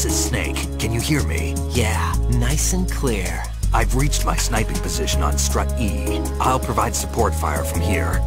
this is Snake. Can you hear me? Yeah, nice and clear. I've reached my sniping position on Strut E. I'll provide support fire from here.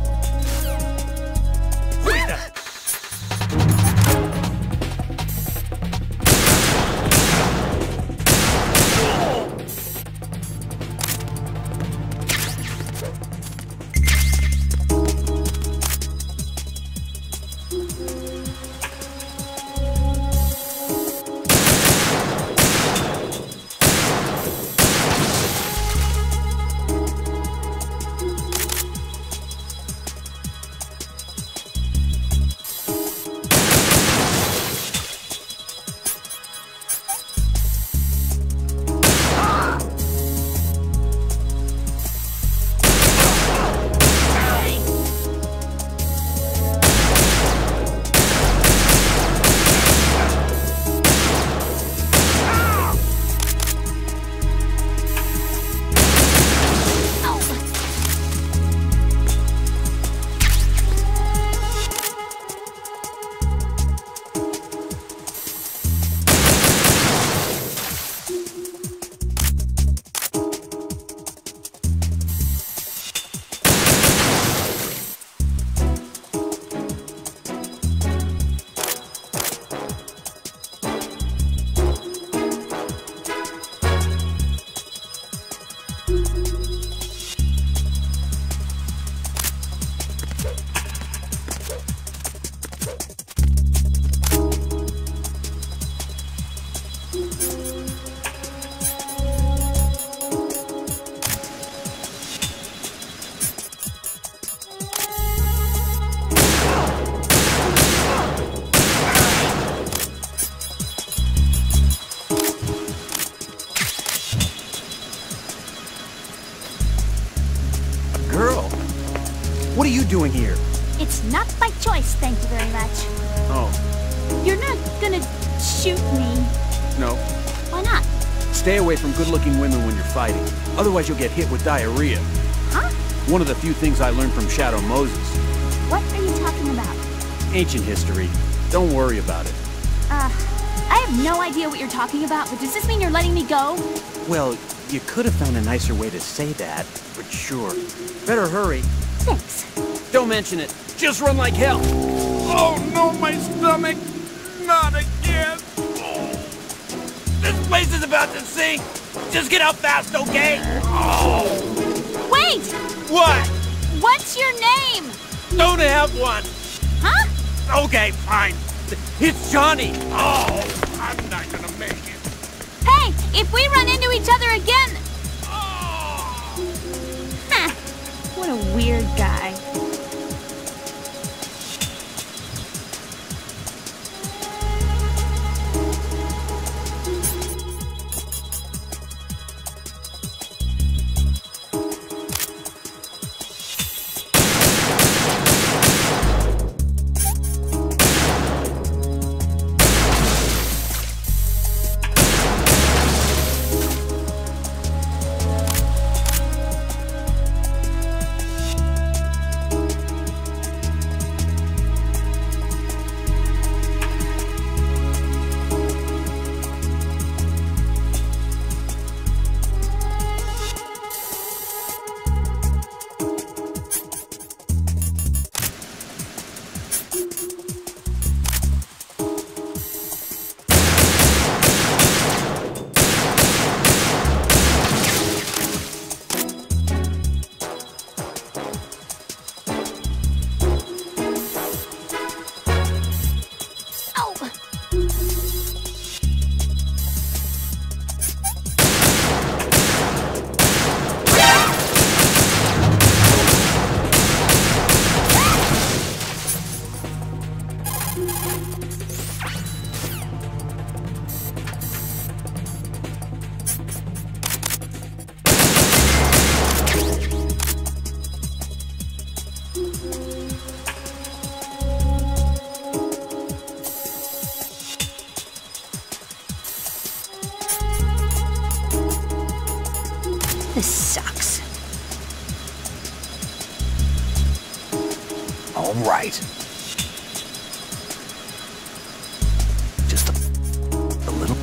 What are you doing here? It's not by choice, thank you very much. Oh. You're not gonna shoot me. No. Why not? Stay away from good-looking women when you're fighting. Otherwise you'll get hit with diarrhea. Huh? One of the few things I learned from Shadow Moses. What are you talking about? Ancient history. Don't worry about it. I have no idea what you're talking about, but does this mean you're letting me go? Well, you could have found a nicer way to say that, but sure. Better hurry. Thanks. Don't mention it. Just run like hell. Oh no, my stomach! Not again! Oh. This place is about to sink! Just get out fast, okay? Oh! Wait! What? What's your name? Don't have one! Huh? Okay, fine. It's Johnny! Oh! I'm not gonna make it. Hey! If we run into each other again... Oh. Huh. What a weird guy. This sucks. All right. Just a little...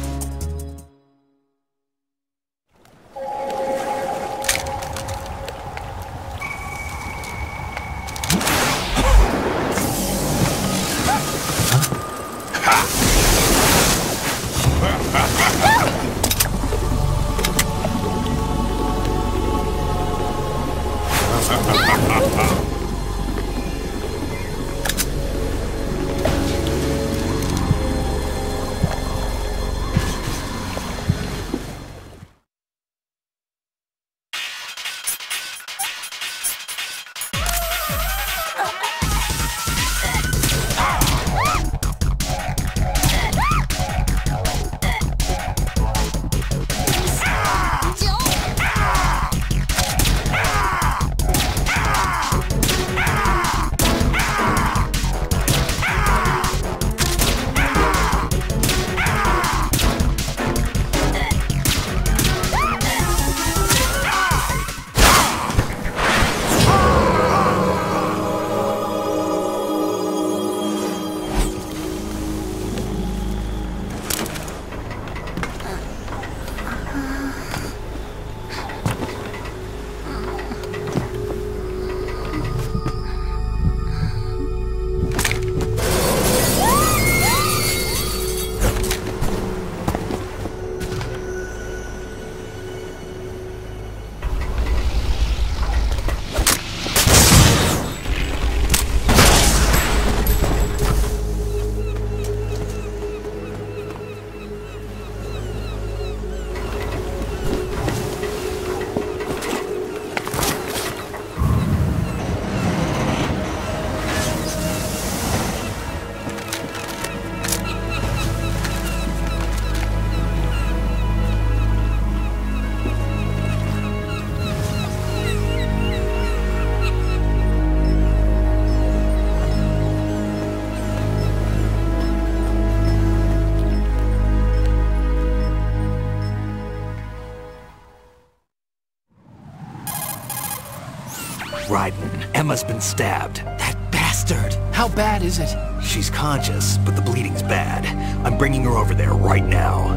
Raiden, Emma's been stabbed. That bastard! How bad is it? She's conscious, but the bleeding's bad. I'm bringing her over there right now.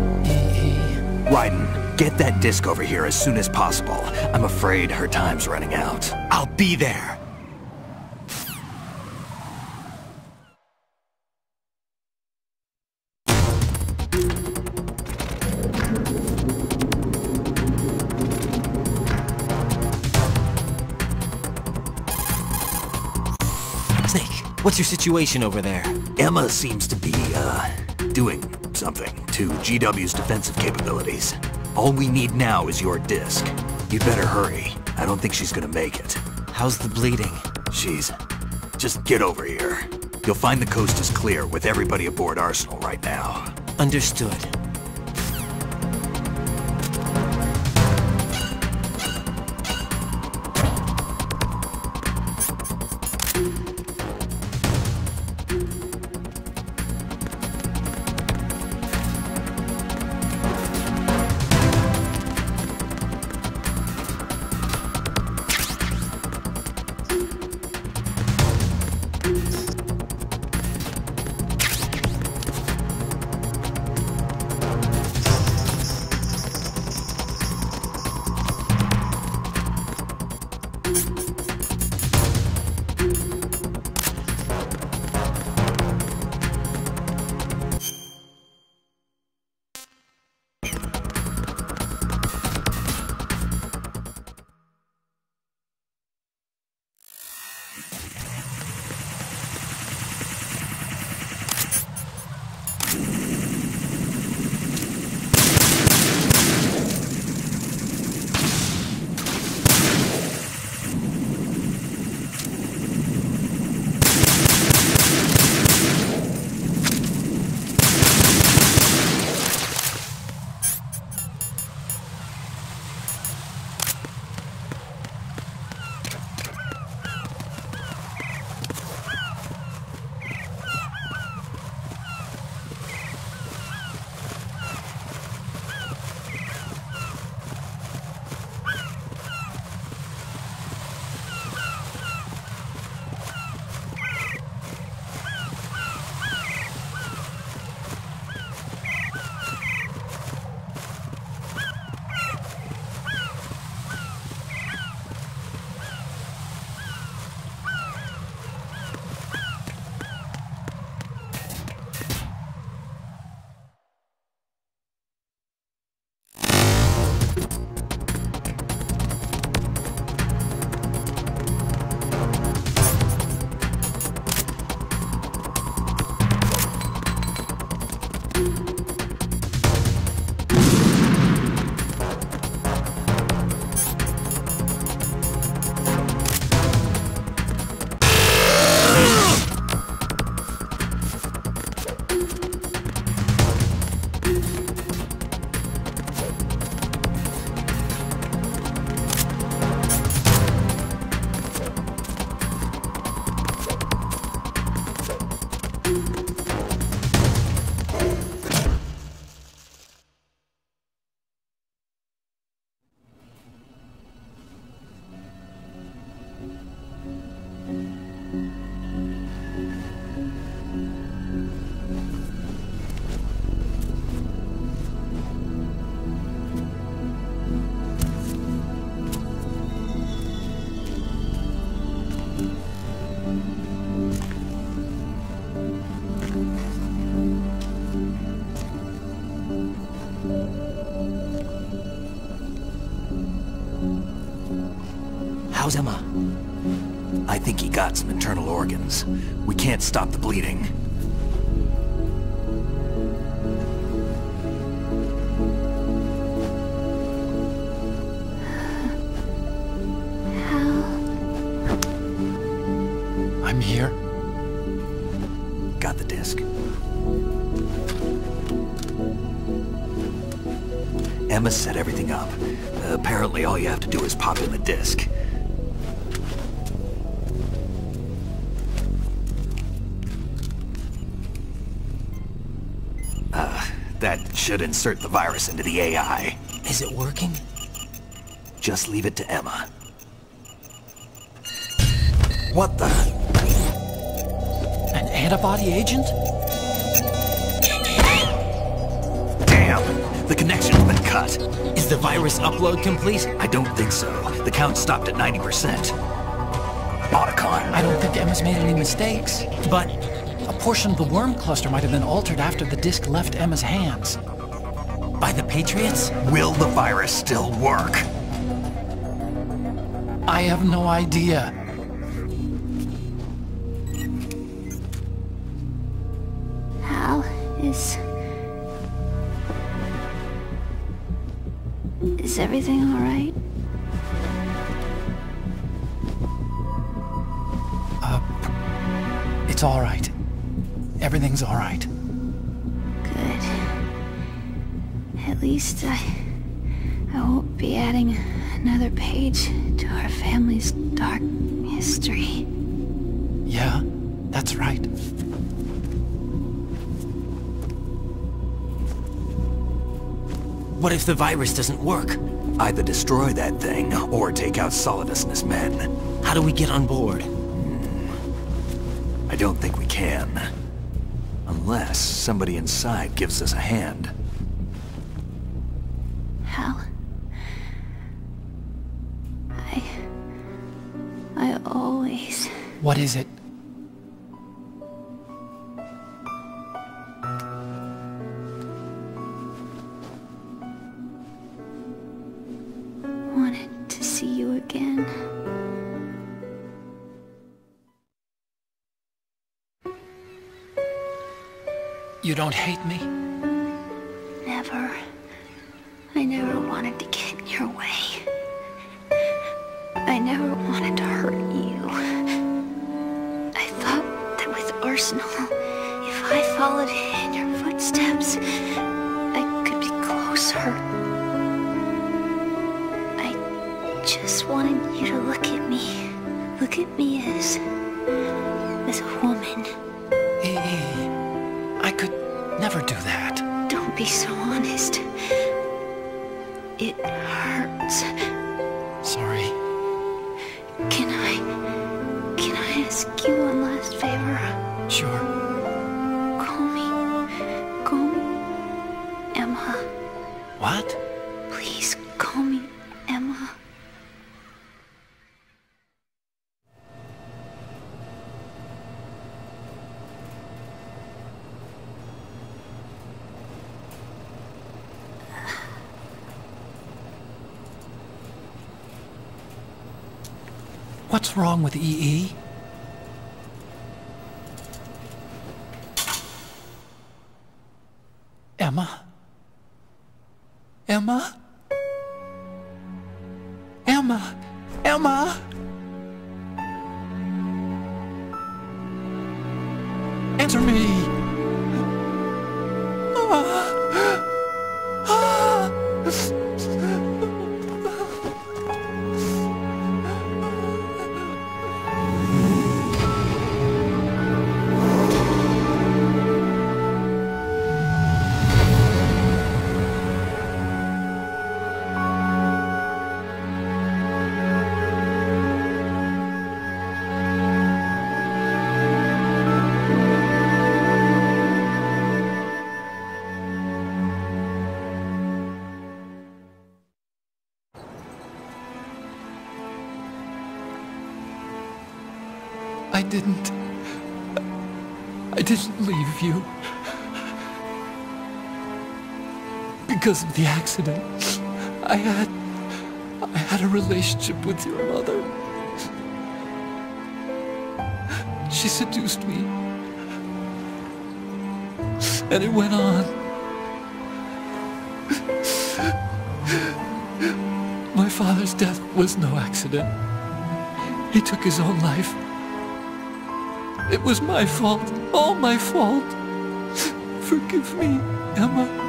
Raiden, get that disc over here as soon as possible. I'm afraid her time's running out. I'll be there! What's your situation over there? Emma seems to be, doing something to GW's defensive capabilities. All we need now is your disc. You'd better hurry. I don't think she's gonna make it. How's the bleeding? Just get over here. You'll find the coast is clear with everybody aboard Arsenal right now. Understood. How's Emma? I think he got some internal organs. We can't stop the bleeding. I'm here. Got the disc. Emma set everything up. Apparently all you have to do is pop in the disc. That should insert the virus into the AI. Is it working? Just leave it to Emma. What the? An antibody agent? Damn! The connection's been cut. Is the virus upload complete? I don't think so. The count stopped at 90%. Otacon. I don't think Emma's made any mistakes. But A portion of the worm cluster might have been altered after the disc left Emma's hands. by the Patriots? Will the virus still work? I have no idea. Hal, is everything all right? It's all right. Everything's all right. Good. At least I won't be adding another page to our family's dark history. Yeah, that's right. What if the virus doesn't work? Either destroy that thing, or take out Solidus and his men. How do we get on board? I don't think we can. Unless somebody inside gives us a hand. Hal, I always... What is it? wanted to see you again. You don't hate me? Never. I never wanted to get in your way. I never wanted to hurt you. I thought that with Arsenal, if I followed in your footsteps, I could be closer. I just wanted you to look at me. Look at me as a woman. I could never do that. Don't be so honest. It hurts. Sorry. Can I ask you one last favor? Sure. Call me Emma. What? Please call me Emma. What's wrong with EE? Emma? Emma? Emma? Emma? Answer me! I didn't leave you. Because of the accident, I had a relationship with your mother. She seduced me. And it went on. My father's death was no accident. He took his own life. It was my fault, all my fault. Forgive me, Emma.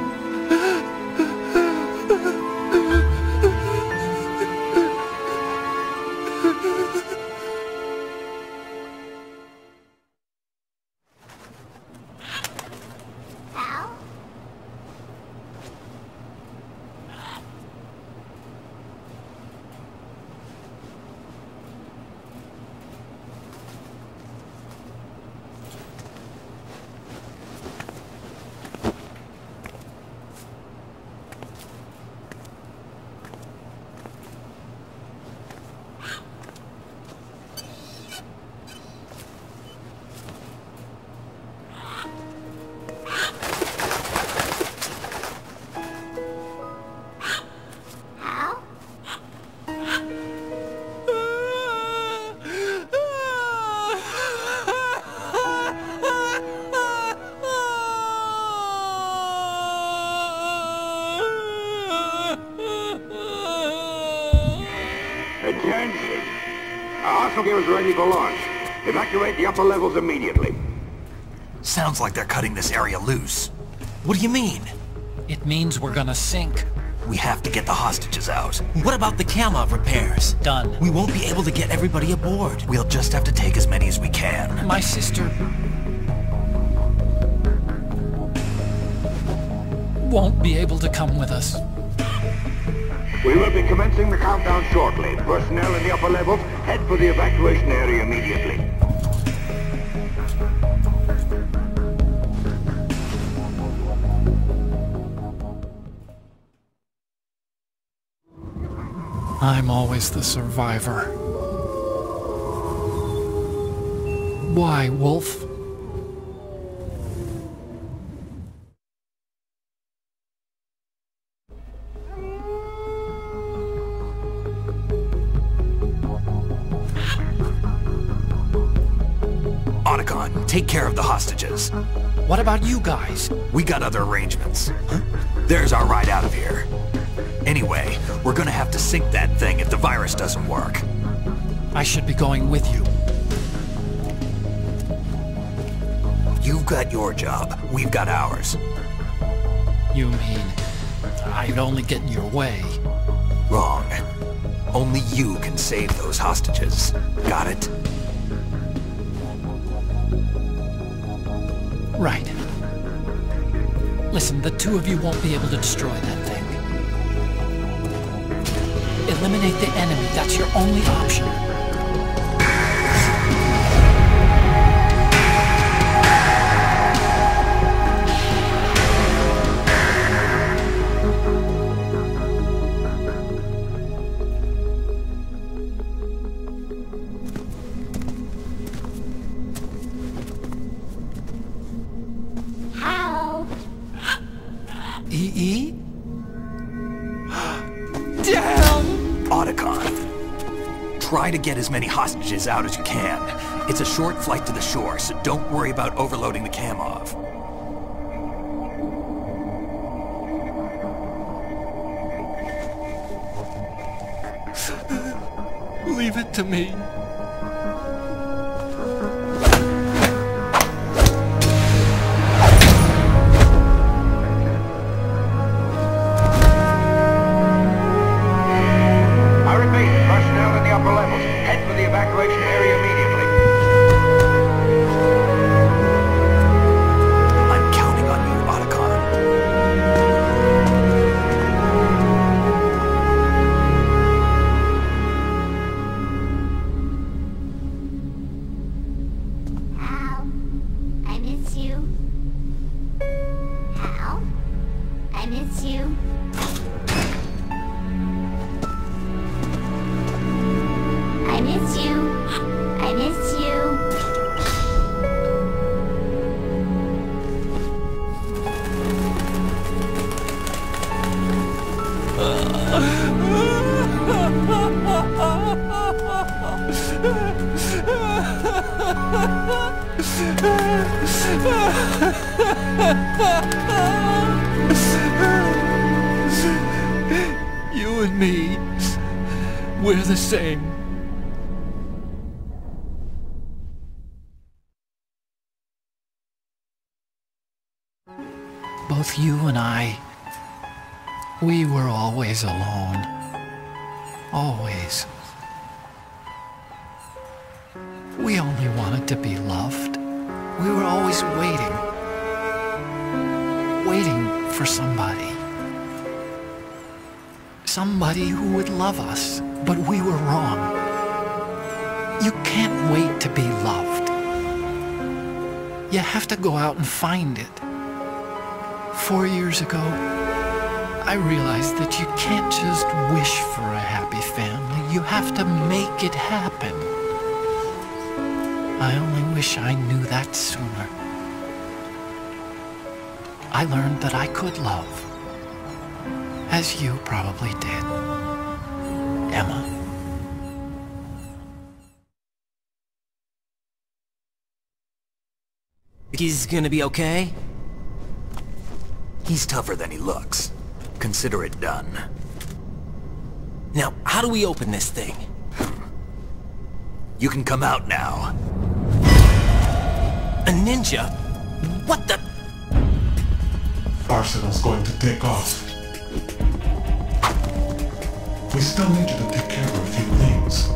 Attention! Our hostile gear is ready for launch. Evacuate the upper levels immediately. Sounds like they're cutting this area loose. What do you mean? It means we're gonna sink. We have to get the hostages out. What about the Kamov repairs? Done. We won't be able to get everybody aboard. We'll just have to take as many as we can. My sister won't be able to come with us. We will be commencing the countdown shortly. Personnel in the upper levels, head for the evacuation area immediately. I'm always the survivor. Why, Wolf? Otacon, take care of the hostages. What about you guys? We got other arrangements. There's our ride out of here. Anyway, we're gonna have to sink that thing if the virus doesn't work. I should be going with you. You've got your job, we've got ours. You mean I'd only get in your way? Wrong. Only you can save those hostages. Got it? Right. Listen, the two of you won't be able to destroy that thing. Eliminate the enemy. That's your only option. EE? Damn! Otacon, try to get as many hostages out as you can. It's a short flight to the shore, so don't worry about overloading the Kamov. Leave it to me. Evacuation area immediately. I'm counting on you, Otacon. Hal, I miss you. Hal, I miss you. I miss you. You and me, we're the same. Both you and I, we were always alone. Always. We only wanted to be loved. We were always waiting. Waiting for somebody. Somebody who would love us. But we were wrong. You can't wait to be loved. You have to go out and find it. 4 years ago, I realized that you can't just wish for a happy family. You have to make it happen. I only wish I knew that sooner. I learned that I could love, as you probably did, Emma. He's gonna be okay? He's tougher than he looks. Consider it done. Now, how do we open this thing? You can come out now. A ninja? What the? Arsenal's going to take off. We still need you to take care of a few things.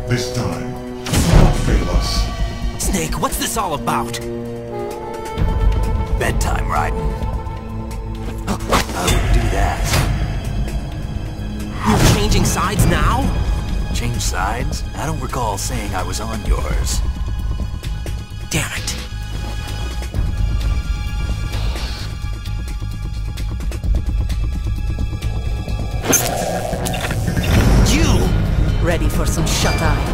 This time, don't fail us. Snake, what's this all about? Bedtime, Raiden. I wouldn't do that. You're changing sides now? Change sides? I don't recall saying I was on yours. Damn it. You! Ready for some shut-eye?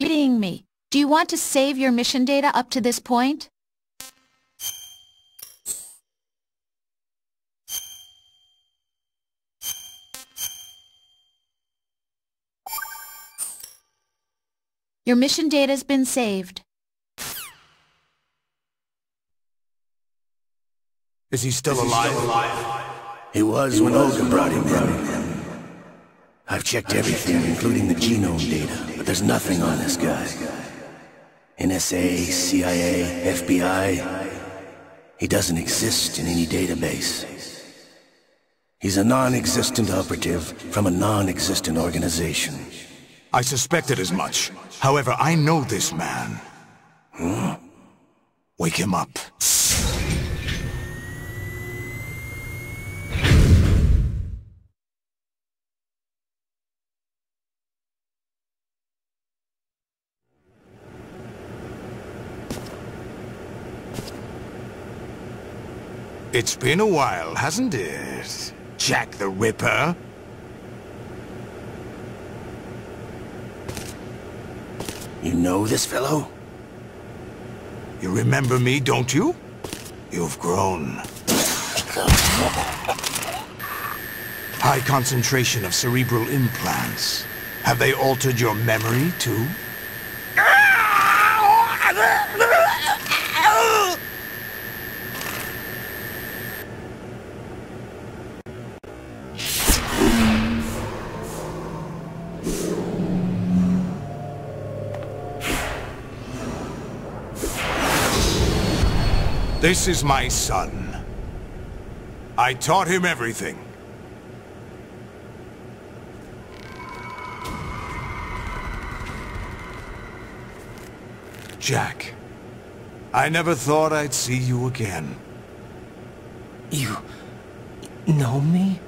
Reading me. Do you want to save your mission data up to this point? Your mission data's been saved. Is he still alive? He was when Olga brought him in. I've checked everything, including the genome data, but there's nothing on this guy. NSA, CIA, FBI. He doesn't exist in any database. He's a non-existent operative from a non-existent organization. I suspected as much. However, I know this man. Wake him up. It's been a while, hasn't it, Jack the Ripper? You know this fellow? You remember me, don't you? You've grown. High concentration of cerebral implants. Have they altered your memory, too? This is my son. I taught him everything. Jack, I never thought I'd see you again. You know me?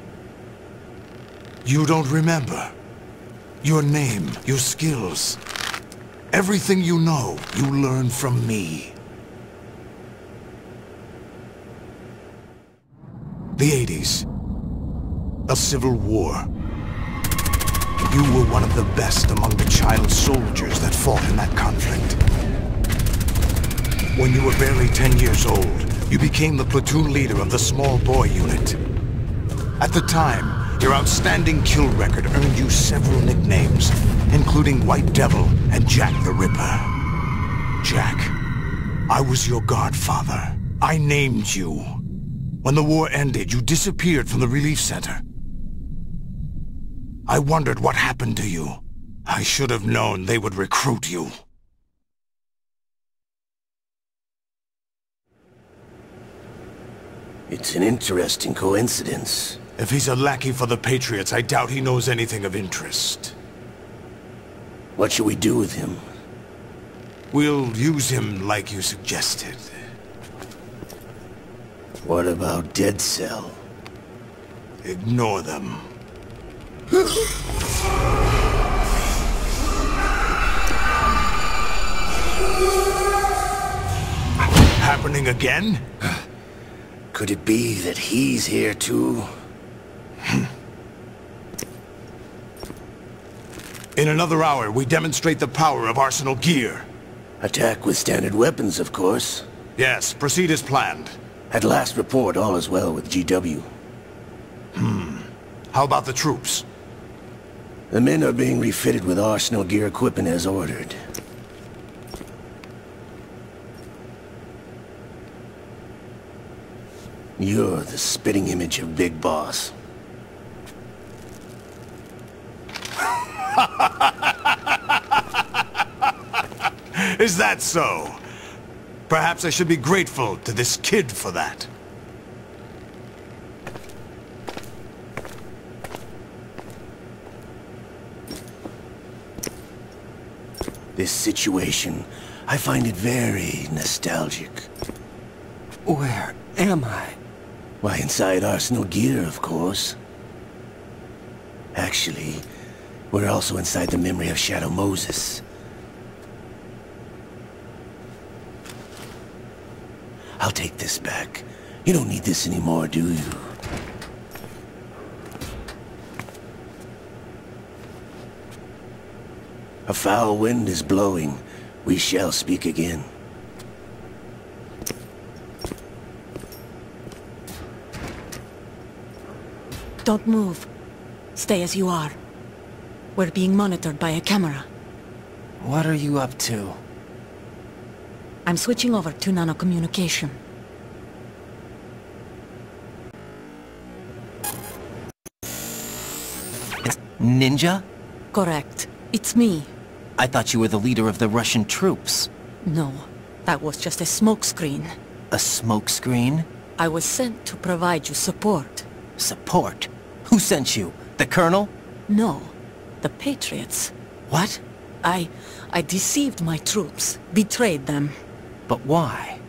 You don't remember. Your name, your skills. Everything you know, you learned from me. The 80s. A civil war. You were one of the best among the child soldiers that fought in that conflict. When you were barely 10 years old, you became the platoon leader of the small boy unit. At the time, your outstanding kill record earned you several nicknames, including White Devil and Jack the Ripper. Jack, I was your godfather. I named you. When the war ended, you disappeared from the relief center. I wondered what happened to you. I should have known they would recruit you. It's an interesting coincidence. If he's a lackey for the Patriots, I doubt he knows anything of interest. What should we do with him? We'll use him like you suggested. What about Dead Cell? Ignore them. Happening again? Could it be that he's here too? In another hour, we demonstrate the power of Arsenal gear. Attack with standard weapons, of course. Yes, proceed as planned. At last report, all is well with GW. How about the troops? The men are being refitted with Arsenal gear equipment as ordered. You're the spitting image of Big Boss. Is that so? Perhaps I should be grateful to this kid for that. This situation, I find it very nostalgic. Where am I? Why, inside Arsenal gear, of course. Actually, we're also inside the memory of Shadow Moses. I'll take this back. You don't need this anymore, do you? A foul wind is blowing. We shall speak again. Don't move. Stay as you are. We're being monitored by a camera. What are you up to? I'm switching over to nanocommunication. Ninja? Correct. It's me. I thought you were the leader of the Russian troops. No, that was just a smokescreen. A smokescreen? I was sent to provide you support. Support? Who sent you? The Colonel? No, the Patriots. What? I deceived my troops, betrayed them. But why?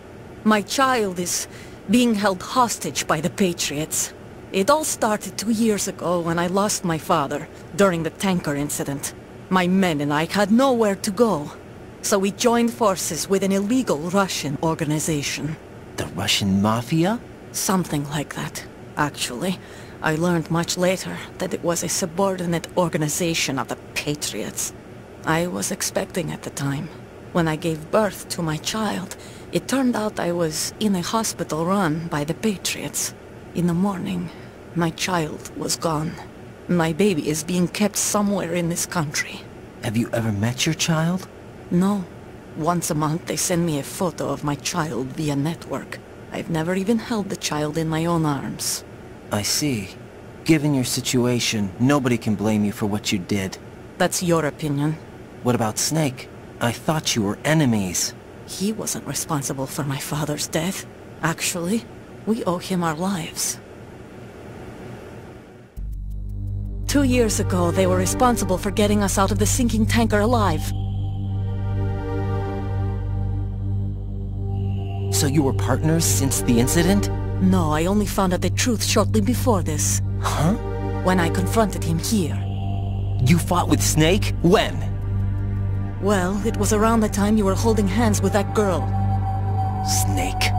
My child is being held hostage by the Patriots. It all started 2 years ago when I lost my father during the tanker incident. My men and I had nowhere to go, so we joined forces with an illegal Russian organization. The Russian Mafia? Something like that, actually. I learned much later that it was a subordinate organization of the Patriots. I was expecting at the time. When I gave birth to my child, it turned out I was in a hospital run by the Patriots. In the morning, my child was gone. My baby is being kept somewhere in this country. Have you ever met your child? No. Once a month they send me a photo of my child via network. I've never even held the child in my own arms. I see. Given your situation, nobody can blame you for what you did. That's your opinion. What about Snake? I thought you were enemies. He wasn't responsible for my father's death. Actually, we owe him our lives. 2 years ago, they were responsible for getting us out of the sinking tanker alive. So you were partners since the incident? No, I only found out the truth shortly before this. Huh? When I confronted him here. You fought with Snake? When? Well, it was around the time you were holding hands with that girl. Snake.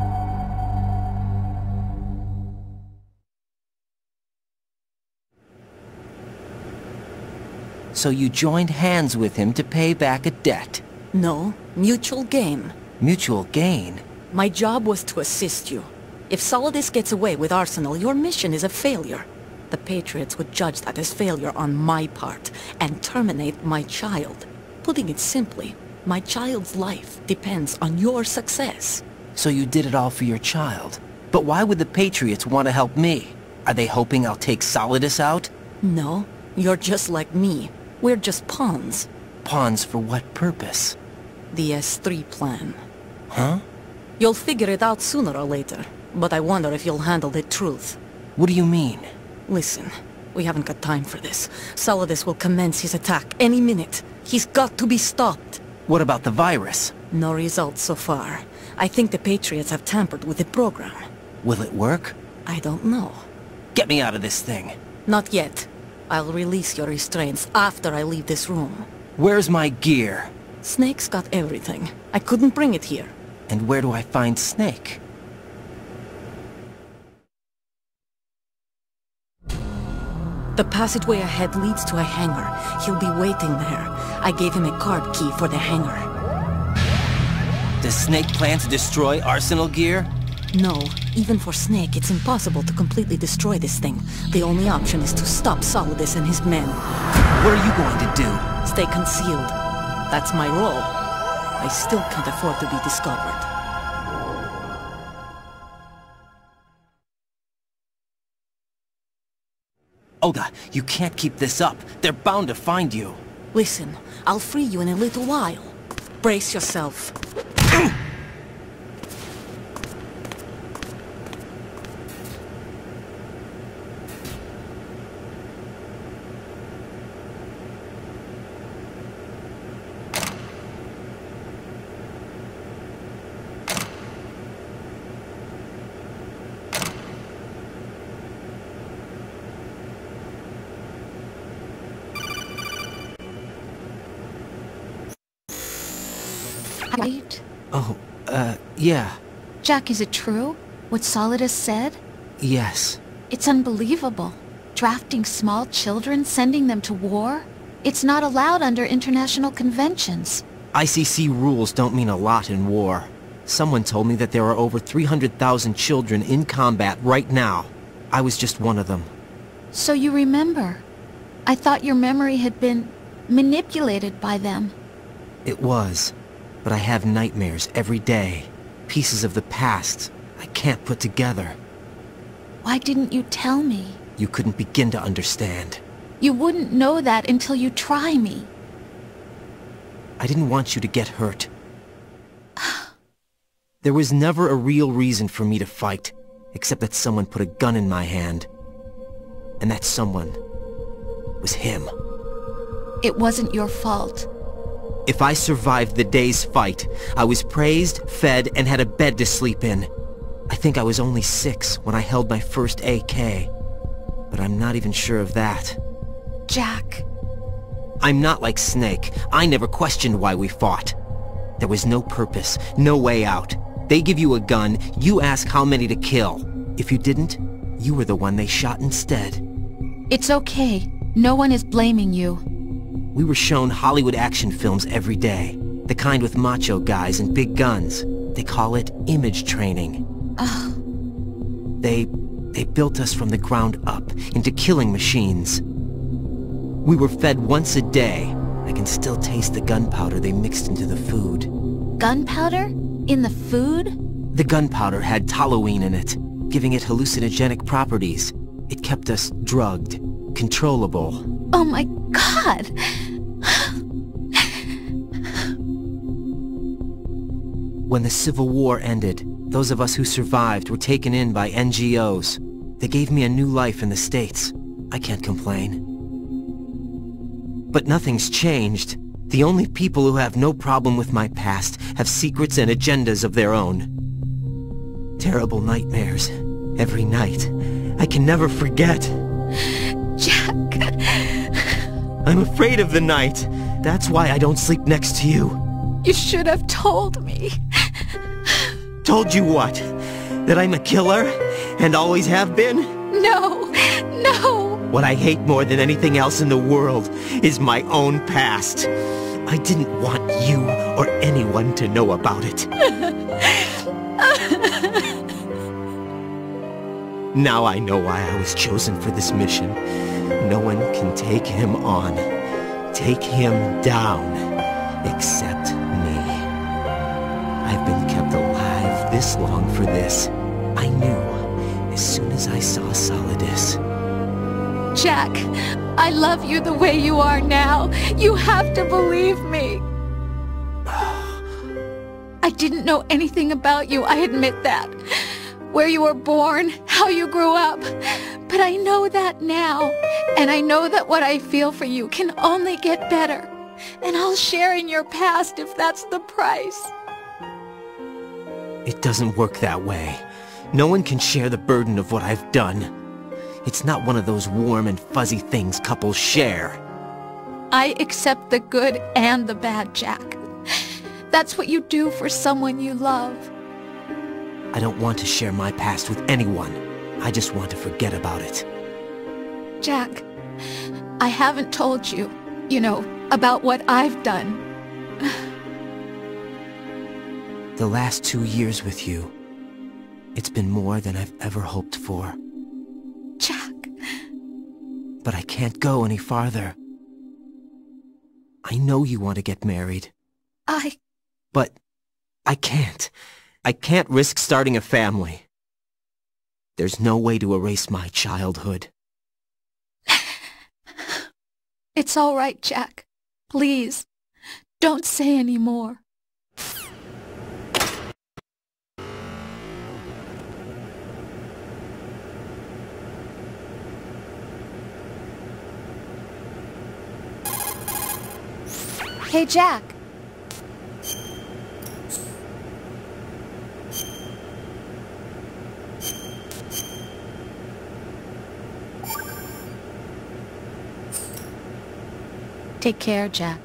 So you joined hands with him to pay back a debt? No, mutual gain. Mutual gain? My job was to assist you. If Solidus gets away with Arsenal, your mission is a failure. The Patriots would judge that as failure on my part, and terminate my child. Putting it simply, my child's life depends on your success. So you did it all for your child. But why would the Patriots want to help me? Are they hoping I'll take Solidus out? No, you're just like me. We're just pawns. Pawns for what purpose? The S3 plan. Huh? You'll figure it out sooner or later, but I wonder if you'll handle the truth. What do you mean? Listen, we haven't got time for this. Solidus will commence his attack any minute. He's got to be stopped. What about the virus? No results so far. I think the Patriots have tampered with the program. Will it work? I don't know. Get me out of this thing. Not yet. I'll release your restraints after I leave this room. Where's my gear? Snake's got everything. I couldn't bring it here. And where do I find Snake? The passageway ahead leads to a hangar. He'll be waiting there. I gave him a card key for the hangar. Does Snake plan to destroy Arsenal gear? No. Even for Snake, it's impossible to completely destroy this thing. The only option is to stop Solidus and his men. What are you going to do? Stay concealed. That's my role. I still can't afford to be discovered. Oda, you can't keep this up. They're bound to find you. Listen, I'll free you in a little while. Brace yourself. Right? Oh, yeah. Jack, is it true? What Solidus said? Yes. It's unbelievable. Drafting small children, sending them to war? It's not allowed under international conventions. ICC rules don't mean a lot in war. Someone told me that there are over 300,000 children in combat right now. I was just one of them. So you remember? I thought your memory had been manipulated by them. It was. But I have nightmares every day. Pieces of the past I can't put together. Why didn't you tell me? You couldn't begin to understand. You wouldn't know that until you try me. I didn't want you to get hurt. There was never a real reason for me to fight, except that someone put a gun in my hand. And that someone was him. It wasn't your fault. If I survived the day's fight, I was praised, fed, and had a bed to sleep in. I think I was only 6 when I held my first AK. But I'm not even sure of that. Jack. I'm not like Snake. I never questioned why we fought. There was no purpose, no way out. They give you a gun, you ask how many to kill. If you didn't, you were the one they shot instead. It's okay. No one is blaming you. We were shown Hollywood action films every day. The kind with macho guys and big guns. They call it image training. They built us from the ground up into killing machines. We were fed once a day. I can still taste the gunpowder they mixed into the food. Gunpowder? In the food? The gunpowder had toluene in it, giving it hallucinogenic properties. It kept us drugged, controllable. Oh my God! When the Civil War ended, Those of us who survived were taken in by NGOs. They gave me a new life in the States. I can't complain. But nothing's changed. The only people who have no problem with my past have secrets and agendas of their own. Terrible nightmares. Every night. I can never forget. Jack. I'm afraid of the night. That's why I don't sleep next to you. You should have told me. Told you what? That I'm a killer? And always have been? No, no. What I hate more than anything else in the world is my own past. I didn't want you or anyone to know about it. Now I know why I was chosen for this mission. No one can take him on, take him down, except me. I've been kept alive this long for this. I knew as soon as I saw Solidus. Jack, I love you the way you are now. You have to believe me. I didn't know anything about you, I admit that. Where you were born, how you grew up. But I know that now. And I know that what I feel for you can only get better. And I'll share in your past if that's the price. It doesn't work that way. No one can share the burden of what I've done. It's not one of those warm and fuzzy things couples share. I accept the good and the bad, Jack. That's what you do for someone you love. I don't want to share my past with anyone. I just want to forget about it. Jack, I haven't told you, about what I've done. The last 2 years with you, it's been more than I've ever hoped for. Jack. But I can't go any farther. I know you want to get married. But I can't. I can't risk starting a family. There's no way to erase my childhood. It's all right, Jack. Please, don't say any more. Hey, Jack. Take care, Jack.